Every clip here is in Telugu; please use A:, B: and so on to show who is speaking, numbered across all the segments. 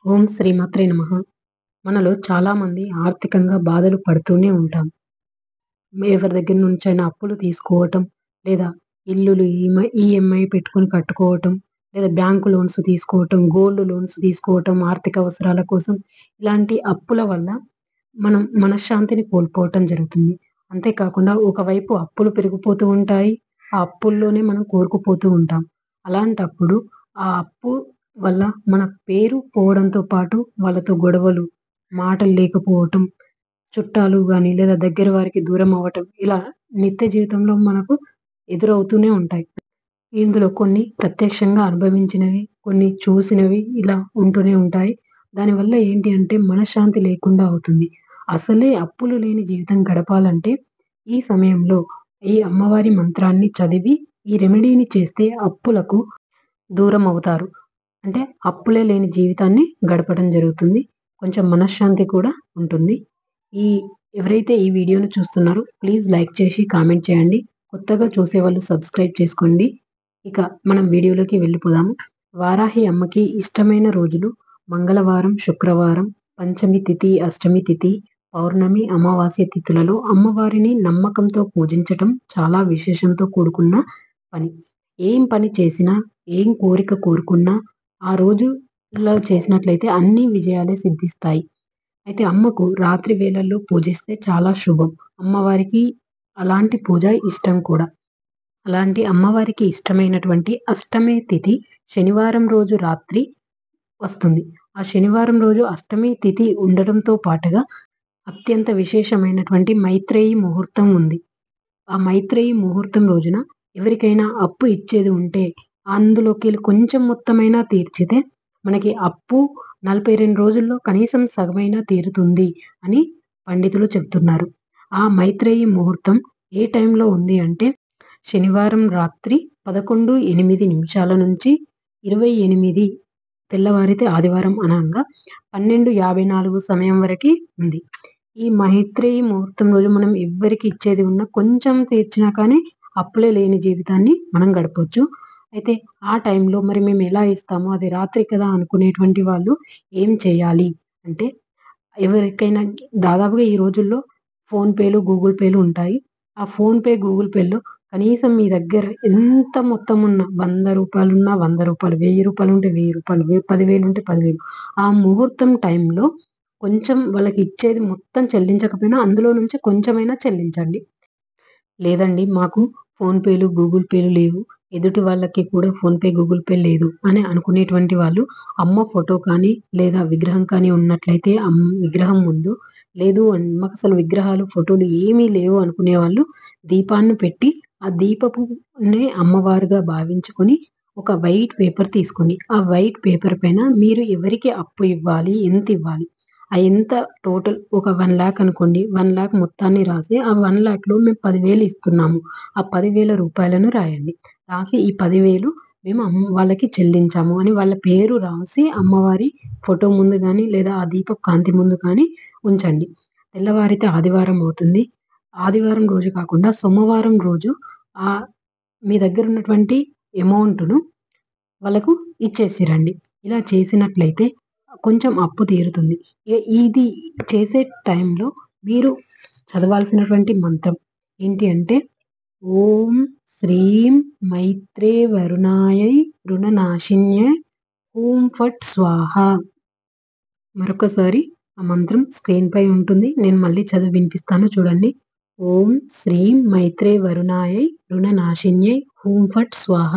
A: ఓం శ్రీమాత్రే నమః. మనలో చాలామంది ఆర్థికంగా బాధలు పడుతూనే ఉంటాం. ఎవరి దగ్గర నుంచైనా అప్పులు తీసుకోవటం, లేదా ఇల్లులు ఈఎంఐ పెట్టుకొని కట్టుకోవటం, లేదా బ్యాంకు లోన్స్ తీసుకోవటం, గోల్డ్ లోన్స్ తీసుకోవటం, ఆర్థిక అవసరాల కోసం ఇలాంటి అప్పుల వల్ల మనం మనశ్శాంతిని కోల్పోవటం జరుగుతుంది. అంతేకాకుండా ఒకవైపు అప్పులు పెరిగిపోతూ ఉంటాయి. ఆ అప్పుల్లోనే మనం కూరుకుపోతూ ఉంటాం. అలాంటప్పుడు ఆ అప్పు వల్ల మన పేరు పోవడంతో పాటు వాళ్ళతో గొడవలు, మాటలు లేకపోవటం, చుట్టాలు గాని లేదా దగ్గర వారికి దూరం అవ్వటం ఇలా నిత్య జీవితంలో మనకు ఎదురవుతూనే ఉంటాయి. ఇందులో కొన్ని ప్రత్యక్షంగా అనుభవించినవి, కొన్ని చూసినవి ఇలా ఉంటూనే ఉంటాయి. దానివల్ల ఏంటి అంటే మనశ్శాంతి లేకుండా అవుతుంది. అసలే అప్పులు లేని జీవితం గడపాలంటే ఈ సమయంలో ఈ అమ్మవారి మంత్రాన్ని చదివి ఈ రెమెడీని చేస్తే అప్పులకు దూరం అవుతారు. అంటే అప్పులే లేని జీవితాన్ని గడపడం జరుగుతుంది. కొంచెం మనశ్శాంతి కూడా ఉంటుంది. ఈ ఎవరైతే ఈ వీడియోను చూస్తున్నారో ప్లీజ్ లైక్ చేసి కామెంట్ చేయండి. కొత్తగా చూసేవాళ్ళు సబ్స్క్రైబ్ చేసుకోండి. ఇక మనం వీడియోలోకి వెళ్ళిపోదాము. వారాహి అమ్మకి ఇష్టమైన రోజులు మంగళవారం, శుక్రవారం, పంచమి తిథి, అష్టమి తిథి, పౌర్ణమి, అమావాస్య తిథులలో అమ్మవారిని నమ్మకంతో పూజించటం చాలా విశేషంతో కూడుకున్న పని. ఏం పని చేసినా, ఏం కోరిక కోరుకున్నా ఆ రోజులో చేసినట్లయితే అన్ని విజయాలే సిద్ధిస్తాయి. అయితే అమ్మకు రాత్రి వేళల్లో పూజిస్తే చాలా శుభం. అమ్మవారికి అలాంటి పూజ ఇష్టం కూడా. అలాంటి అమ్మవారికి ఇష్టమైనటువంటి అష్టమి తిథి శనివారం రోజు రాత్రి వస్తుంది. ఆ శనివారం రోజు అష్టమి తిథి ఉండడంతో పాటుగా అత్యంత విశేషమైనటువంటి మైత్రేయి ముహూర్తం ఉంది. ఆ మైత్రేయి ముహూర్తం రోజున ఎవరికైనా అప్పు ఇచ్చేది ఉంటే అందులోకెళ్ళి కొంచెం మొత్తమైనా తీర్చితే మనకి అప్పు 42 రోజుల్లో కనీసం సగమైనా తీరుతుంది అని పండితులు చెప్తున్నారు. ఆ మైత్రేయి ముహూర్తం ఏ టైంలో ఉంది అంటే శనివారం రాత్రి 11:08 నుంచి 28 తెల్లవారితే ఆదివారం అనంగా 12:54 సమయం వరకి ఉంది. ఈ మైత్రేయి ముహూర్తం రోజు మనం ఎవ్వరికి ఇచ్చేది ఉన్నా కొంచెం తీర్చినా కానీ అప్పులే లేని జీవితాన్ని మనం గడపొచ్చు. అయితే ఆ టైంలో మరి మేము ఎలా ఇస్తాము? అది రాత్రి కదా అనుకునేటువంటి వాళ్ళు ఏం చేయాలి అంటే ఎవరికైనా దాదాపుగా ఈ రోజుల్లో ఫోన్‌పేలు, గూగుల్ పేలు ఉంటాయి. ఆ ఫోన్‌పే, గూగుల్ పేలో కనీసం మీ దగ్గర ఎంత మొత్తం ఉన్నా రూ. 100 ఉన్నా రూ. 100, రూ. 1000 ఉంటే రూ. 1000, 10,000 ఉంటే 10,000 ఆ ముహూర్తం టైంలో కొంచెం వాళ్ళకి ఇచ్చేది మొత్తం చెల్లించకపోయినా అందులో నుంచి కొంచెమైనా చెల్లించండి. లేదండి మాకు ఫోన్‌పేలు, గూగుల్ పేలు లేవు. ఎదుటి వాళ్ళకి కూడా ఫోన్‌పే, గూగుల్ పే లేదు అని అనుకునేటువంటి వాళ్ళు అమ్మ ఫోటో కానీ, లేదా విగ్రహం కానీ ఉన్నట్లయితే విగ్రహం ముందు లేదు మాకసలు విగ్రహాలు, ఫోటోలు ఏమీ లేవు అనుకునేవాళ్ళు దీపాన్ని పెట్టి, ఆ దీపపునే అమ్మవారుగా భావించుకొని ఒక వైట్ పేపర్ తీసుకొని, ఆ వైట్ పేపర్ పైన మీరు ఎవరికి అప్పు ఇవ్వాలి, ఎంతివ్వాలి, ఆ ఎంత టోటల్ ఒక 1,00,000 అనుకోండి. 1,00,000 మొత్తాన్ని రాసి, ఆ 1,00,000లో మేము 10,000 ఇస్తున్నాము. ఆ 10,000 రూపాయలను రాయండి. రాసి ఈ 10,000 మేము వాళ్ళకి చెల్లించాము అని వాళ్ళ పేరు రాసి అమ్మవారి ఫోటో ముందు గాని, లేదా ఆ దీపపు కాంతి ముందు కానీ ఉంచండి. తెల్లవారితే ఆదివారం అవుతుంది. ఆదివారం రోజు కాకుండా సోమవారం రోజు ఆహ్, మీ దగ్గర ఉన్నటువంటి అమౌంట్‌ను వాళ్ళకు ఇచ్చేసిరండి. ఇలా చేసినట్లయితే కొంచెం అప్పు తీరుతుంది. ఇది చేసే టైంలో మీరు చదవాల్సినటువంటి మంత్రం ఏంటి అంటే, ఓం శ్రీం మైత్రే వరుణాయై రుణనాశిన్యై హూం ఫట్ స్వాహ. మరొకసారి ఆ మంత్రం స్క్రీన్‌పై ఉంటుంది. నేను మళ్ళీ చదివి వినిపిస్తాను చూడండి. ఓం శ్రీం మైత్రే వరుణాయై రుణనాశిన్యై హూం ఫట్ స్వాహ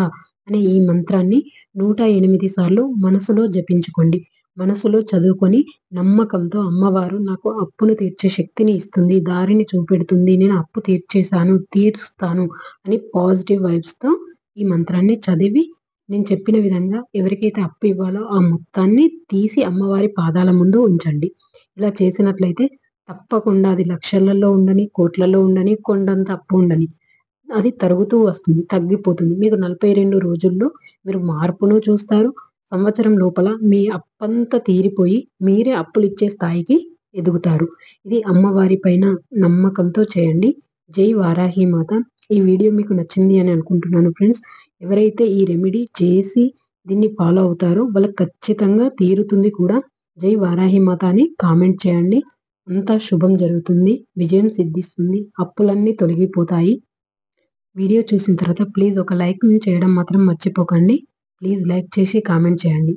A: అనే ఈ మంత్రాన్ని 108 సార్లు మనసులో జపించుకోండి. మనసులో చదువుకొని నమ్మకంతో అమ్మవారు నాకు అప్పును తీర్చే శక్తిని ఇస్తుంది, దారిని చూపెడుతుంది, నేను అప్పు తీర్చేశాను, తీరుస్తాను అని పాజిటివ్ వైబ్స్‌తో ఈ మంత్రాన్ని చదివి నేను చెప్పిన విధంగా ఎవరికైతే అప్పు ఇవ్వాలో ఆ మొత్తాన్ని తీసి అమ్మవారి పాదాల ముందు ఉంచండి. ఇలా చేసినట్లయితే తప్పకుండా అది లక్షలలో ఉండని, కోట్లలో ఉండని, కొండంత అప్పు ఉండని అది తరుగుతూ వస్తుంది. తగ్గిపోతుంది. మీకు 42 రోజుల్లో మీరు మార్పును చూస్తారు. సంవత్సరం లోపల మీ అప్పంతా తీరిపోయి మీరే అప్పులిచ్చే స్థాయికి ఎదుగుతారు. ఇది అమ్మవారి పైన నమ్మకంతో చేయండి. జై వారాహి మాత. ఈ వీడియో మీకు నచ్చింది అని అనుకుంటున్నాను ఫ్రెండ్స్. ఎవరైతే ఈ రెమెడీ చేసి దీన్ని ఫాలో అవుతారో వాళ్ళకి ఖచ్చితంగా తీరుతుంది కూడా. జై వారాహిమాత అని కామెంట్ చేయండి. అంతా శుభం జరుగుతుంది. విజయం సిద్ధిస్తుంది. అప్పులన్నీ తొలగిపోతాయి. వీడియో చూసిన తర్వాత ప్లీజ్ ఒక లైక్‌ని చేయడం మాత్రం మర్చిపోకండి. ప్లీజ్ లైక్ చేసి కామెంట్ చేయండి.